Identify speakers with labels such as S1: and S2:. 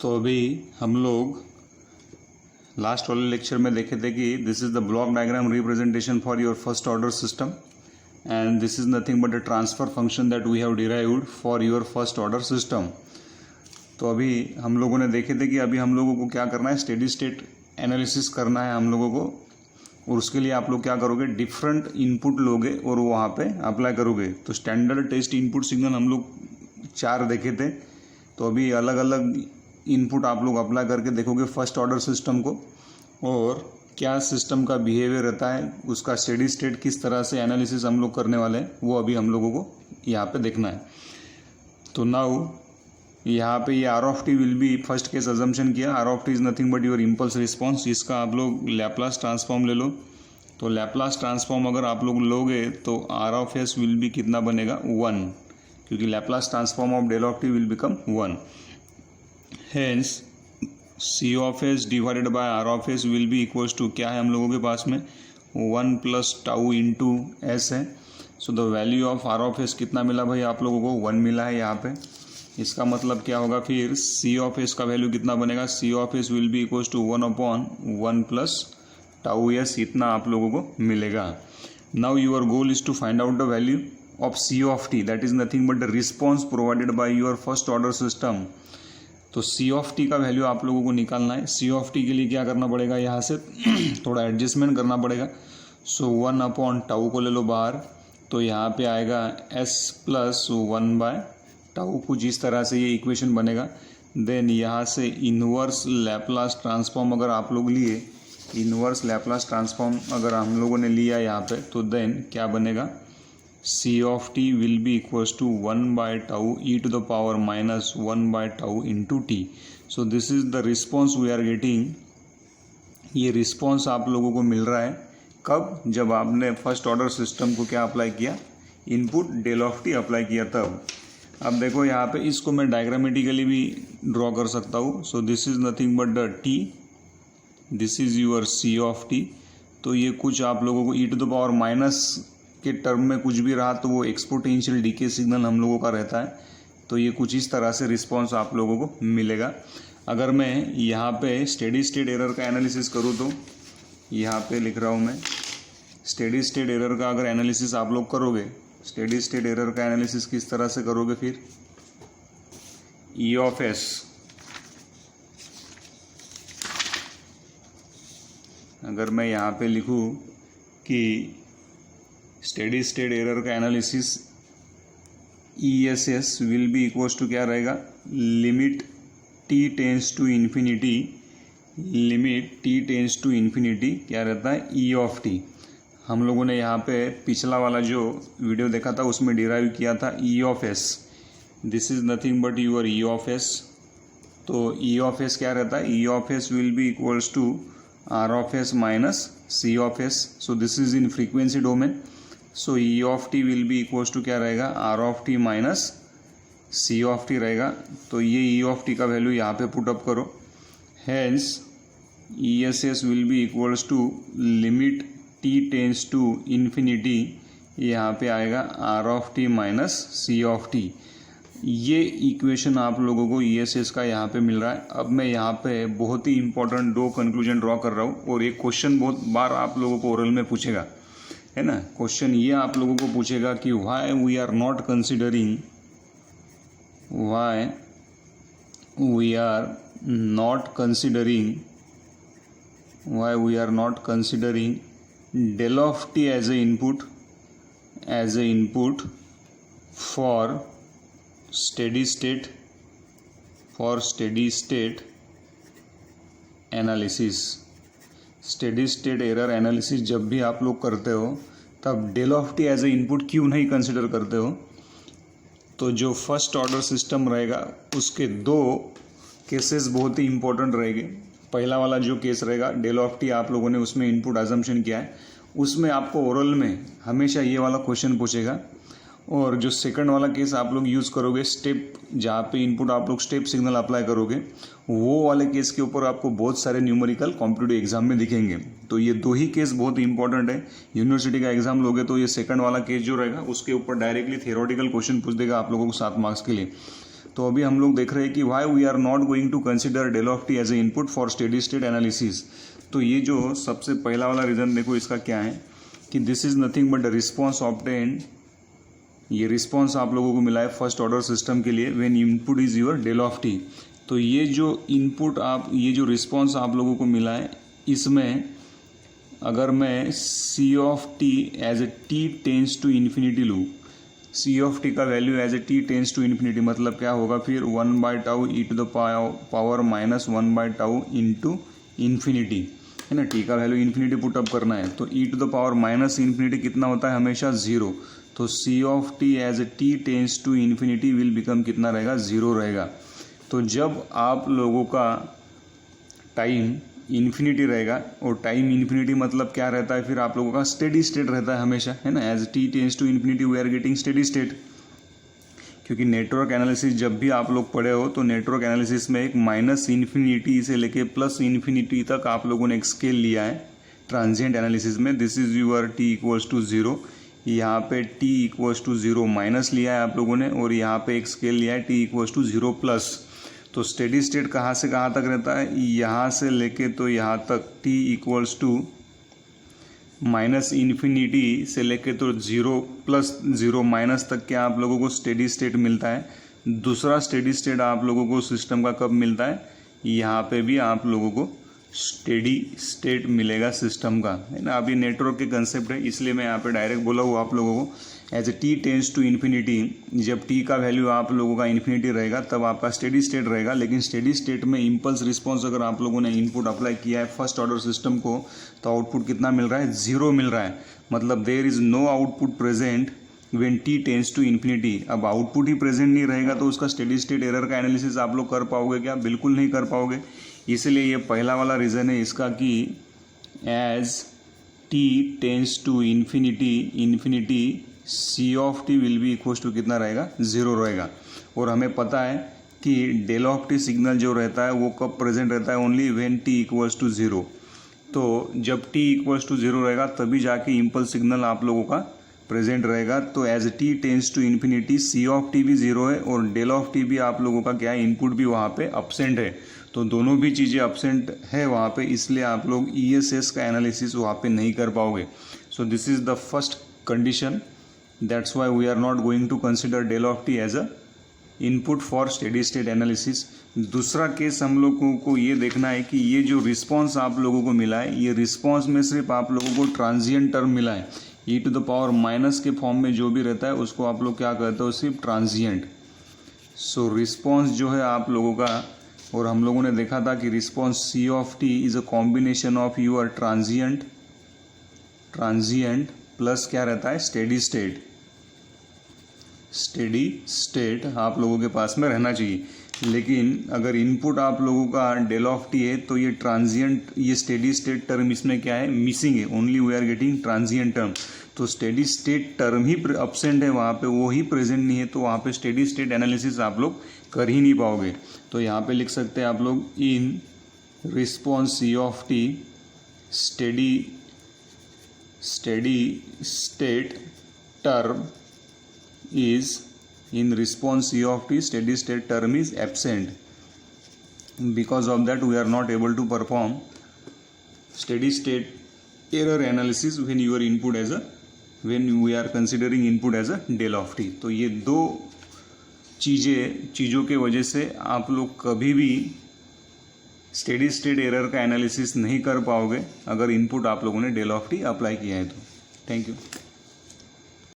S1: तो अभी हम लोग लास्ट वाले लेक्चर में देखे थे कि this is the block diagram representation for your first order system and this is nothing but a transfer function that we have derived for your first order system. तो अभी हम लोगों ने देखे थे कि अभी हम लोगों को क्या करना है, स्टेडी स्टेट एनालिसिस करना है हम लोगों को, और उसके लिए आप लोग क्या करोगे, डिफरेंट इनपुट लोगे और वहाँ पे अप्लाई करोगे। तो स्टैंडर्ड टेस्ट इनपुट सिग्नल हम लोग 4 देखे थे, तो अभी अलग अलग इनपुट आप लोग अप्लाई करके देखोगे फर्स्ट ऑर्डर सिस्टम को, और क्या सिस्टम का बिहेवियर रहता है, उसका स्टेडी स्टेट किस तरह से एनालिसिस हम लोग करने वाले हैं, वो अभी हम लोगों को यहाँ पे देखना है। तो नाउ यहाँ पे ये R of T will be, first case assumption किया, R of T is nothing but your impulse response. इसका आप लोग लैप्लास ट्रांसफॉर्म ले लो। तो लैप्लास ट्रांसफॉर्म अगर आप लोग लोगे तो R of S will be कितना बनेगा, 1, क्योंकि Laplace transform of del of T will become 1। Hence C of s divided by R of S will be equals to, क्या है हम लोगों के पास में, 1 प्लस टाउ इंटू एस है। So the value of R of s कितना मिला भाई आप लोगों को, 1 मिला है यहाँ पे। इसका मतलब क्या होगा, फिर सी ऑफ एस का वैल्यू कितना बनेगा, C of S will be equals to 1/1 plus tau S, इतना आप लोगों को मिलेगा। Now your goal is to find out the value of C of T, that is nothing but the response provided by your first order system. तो C of T का value आप लोगों को निकालना है। सी ऑफ टी के लिए क्या करना पड़ेगा, यहाँ से थोड़ा एडजस्टमेंट करना पड़ेगा। सो 1/टाउ को ले लो बाहर, तो यहाँ पे आएगा एस प्लस 1/टाउ, कुछ इस तरह से ये इक्वेशन बनेगा। देन यहाँ से इन्वर्स लैप्लास ट्रांसफॉर्म अगर आप लोग लिए, इन्वर्स लैप्लास ट्रांसफॉर्म अगर हम लोगों ने लिया यहाँ पे, तो देन क्या बनेगा, C of T will be equals to 1/टाउ E to the power minus 1/टाउ into T. So this is the response we are getting. ये रिस्पॉन्स आप लोगों को मिल रहा है कब, जब आपने फर्स्ट ऑर्डर सिस्टम को क्या अप्लाई किया, input del of t apply किया तब। अब देखो यहाँ पे इसको मैं डायग्रामेटिकली भी ड्रॉ कर सकता हूँ। So this is nothing but the t, this is your C of T. तो ये कुछ आप लोगों को e to the power minus के टर्म में कुछ भी रहा तो वो एक्सपोनेंशियल डीके सिग्नल हम लोगों का रहता है। तो ये कुछ इस तरह से रिस्पॉन्स आप लोगों को मिलेगा। अगर मैं यहाँ पे स्टेडी स्टेट एरर का एनालिसिस करूँ तो यहाँ पे लिख रहा हूँ मैं, स्टेडी स्टेट एरर का अगर एनालिसिस आप लोग करोगे, स्टेडी स्टेट एरर का एनालिसिस किस तरह से करोगे, फिर ई ऑफ एस, अगर मैं यहाँ पे लिखूँ कि स्टेडी स्टेट एरर का analysis E S S will be equals to क्या रहेगा, limit T tends to infinity, limit T tends to infinity क्या रहता है, ई ऑफ टी। हम लोगों ने यहाँ पे पिछला वाला जो वीडियो देखा था उसमें डिराइव किया था E of S. This is nothing but your E of S. तो ई ऑफ एस क्या रहता है, E of S will be equals to R of S minus C of S. So this is in frequency domain. So E of T will be equals to क्या रहेगा, R of T minus C of T रहेगा। तो ये E of T का value यहाँ पे put up करो। Hence E S S will be equals to limit T tends to infinity, यहाँ पे आएगा R of T minus C of T. ये इक्वेशन आप लोगों को ई एस एस का यहाँ पे मिल रहा है। अब मैं यहाँ पे बहुत ही इंपॉर्टेंट 2 कंक्लूजन ड्रॉ कर रहा हूँ, और एक क्वेश्चन बहुत बार आप लोगों को ओरल में पूछेगा, है ना। क्वेश्चन ये आप लोगों को पूछेगा कि why we are not considering, why we are not considering, why we are not considering del of t as a input for steady state analysis। Steady state error analysis जब भी आप लोग करते हो तब del of T as a input क्यों नहीं consider करते हो। तो जो फर्स्ट ऑर्डर सिस्टम रहेगा उसके 2 केसेस बहुत ही इंपॉर्टेंट रहेंगे। पहला वाला जो केस रहेगा डेल ऑफ टी, आप लोगों ने उसमें इनपुट अजम्पशन किया है, उसमें आपको ओरल में हमेशा ये वाला क्वेश्चन पूछेगा। और जो सेकंड वाला केस आप लोग यूज़ करोगे, स्टेप जहाँ पे इनपुट आप लोग स्टेप सिग्नल अप्लाई करोगे, वो वाले केस के ऊपर आपको बहुत सारे न्यूमेरिकल कॉम्पिटिटिव एग्जाम में दिखेंगे। तो ये 2 ही केस बहुत इंपॉर्टेंट है। यूनिवर्सिटी का एग्जाम लोगे तो ये सेकंड वाला केस जो रहेगा उसके ऊपर डायरेक्टली थियोरेटिकल क्वेश्चन पूछ देगा आप लोगों को 7 मार्क्स के लिए। तो अभी हम लोग देख रहे हैं कि why we are not going to consider del of T as a input for steady state analysis. तो ये जो सबसे पहला वाला रीज़न देखो इसका क्या है कि this is nothing but the response obtained, ये रिस्पॉन्स आप लोगों को मिला है फर्स्ट ऑर्डर सिस्टम के लिए when input is your del of T. तो ये जो इनपुट ये जो रिस्पॉन्स आप लोगों को मिला है, इसमें अगर मैं C of T as a T tends to infinity लूँ, सी ऑफ टी का value as a T tends to infinity, मतलब क्या होगा फिर 1/τ E to the power minus 1/τ into infinity, है ना। टी का वैल्यू इन्फिनिटी पुटअप करना है, तो E to the power minus infinity कितना होता है हमेशा 0। तो C of T as a T tends to infinity will become कितना रहेगा, 0 रहेगा। तो जब आप लोगों का टाइम इन्फिनिटी रहेगा, और टाइम इन्फिनिटी मतलब क्या रहता है, फिर आप लोगों का स्टेडी स्टेट रहता है हमेशा, है ना। As T tends to infinity we are getting steady state. क्योंकि नेटवर्क एनालिसिस जब भी आप लोग पढ़े हो तो नेटवर्क एनालिसिस में एक माइनस इन्फिनिटी से लेके प्लस इन्फिनिटी तक आप लोगों ने एक स्केल लिया है ट्रांजिएंट एनालिसिस में। This is your T equals to 0, यहाँ पे टी इक्वल्स टू 0 माइनस लिया है आप लोगों ने, और यहाँ पे एक स्केल लिया है टी इक्वल्स टू 0 प्लस। तो स्टेडी स्टेट कहाँ से कहाँ तक रहता है, यहाँ से लेके तो यहाँ तक T equals to minus infinity से लेके तो 0 प्लस 0 माइनस तक क्या आप लोगों को स्टेडी स्टेट मिलता है। दूसरा स्टेडी स्टेट आप लोगों को सिस्टम का कब मिलता है, यहाँ पे भी आप लोगों को स्टेडी स्टेट मिलेगा सिस्टम का, है ना। अभी नेटवर्क के कंसेप्ट है, इसलिए मैं यहाँ पे डायरेक्ट बोला हूँ आप लोगों को as a T tends to infinity. जब टी का वैल्यू आप लोगों का इन्फिनिटी रहेगा तब आपका स्टेडी स्टेट रहेगा। लेकिन स्टेडी स्टेट में इम्पल्स रिस्पॉन्स अगर आप लोगों ने इनपुट अप्लाई किया है फर्स्ट ऑर्डर सिस्टम को, तो आउटपुट कितना मिल रहा है, 0 मिल रहा है। मतलब there is no output present when T tends to infinity. अब आउटपुट ही प्रेजेंट नहीं रहेगा तो उसका स्टेडी स्टेट एरर का एनालिसिस आप लोग कर पाओगे क्या, बिल्कुल नहीं कर पाओगे। इसलिए ये पहला वाला रीज़न है इसका कि as T tends to infinity C of T will be equals to कितना रहेगा, 0 रहेगा। और हमें पता है कि डेल ऑफ टी सिग्नल जो रहता है वो कब प्रेजेंट रहता है, only when T equals to 0। तो जब टी इक्वल्स टू 0 रहेगा तभी जाके इम्पल्स सिग्नल आप लोगों का प्रेजेंट रहेगा। तो as T tends to infinity C of T भी 0 है और डेल ऑफ टी भी आप लोगों का क्या है, इनपुट भी वहाँ पे अब्सेंट है। तो दोनों भी चीज़ें अब्सेंट है वहाँ पे, इसलिए आप लोग ESS का एनालिसिस वहाँ पे नहीं कर पाओगे। So this is the first condition, that's why we are not going to consider del of T as a input for steady state analysis. दूसरा केस हम लोगों को ये देखना है कि ये जो रिस्पॉन्स आप लोगों को मिला है, ये रिस्पॉन्स में सिर्फ आप लोगों को ट्रांजिएंट टर्म मिला है। ई टू द पावर माइनस के फॉर्म में जो भी रहता है उसको आप लोग क्या कहते हो, सिर्फ ट्रांजिएंट। सो रिस्पॉन्स जो है आप लोगों का, और हम लोगों ने देखा था कि response C of T is a combination of your transient plus क्या रहता है, स्टेडी स्टेट आप लोगों के पास में रहना चाहिए। लेकिन अगर इनपुट आप लोगों का डेल ऑफ टी है तो ये ट्रांजिएंट, ये स्टेडी स्टेट टर्म इसमें क्या है, मिसिंग है। Only we are getting transient term. तो स्टेडी स्टेट टर्म ही अब्सेंट है वहाँ पे, वो ही प्रेजेंट नहीं है, तो वहाँ पे स्टेडी स्टेट एनालिसिस आप लोग कर ही नहीं पाओगे। तो यहाँ पे लिख सकते हैं आप लोग, in response C of T steady state term is in response C of t steady state term is absent. Because of that we are not able to perform steady state error analysis when your input as a when we are considering input as a del of t. तो ये दो चीज़ों के वजह से आप लोग कभी भी स्टेडी स्टेट एरर का एनालिसिस नहीं कर पाओगे अगर इनपुट आप लोगों ने डेल ऑफ टी अप्लाई किया है तो। Thank you.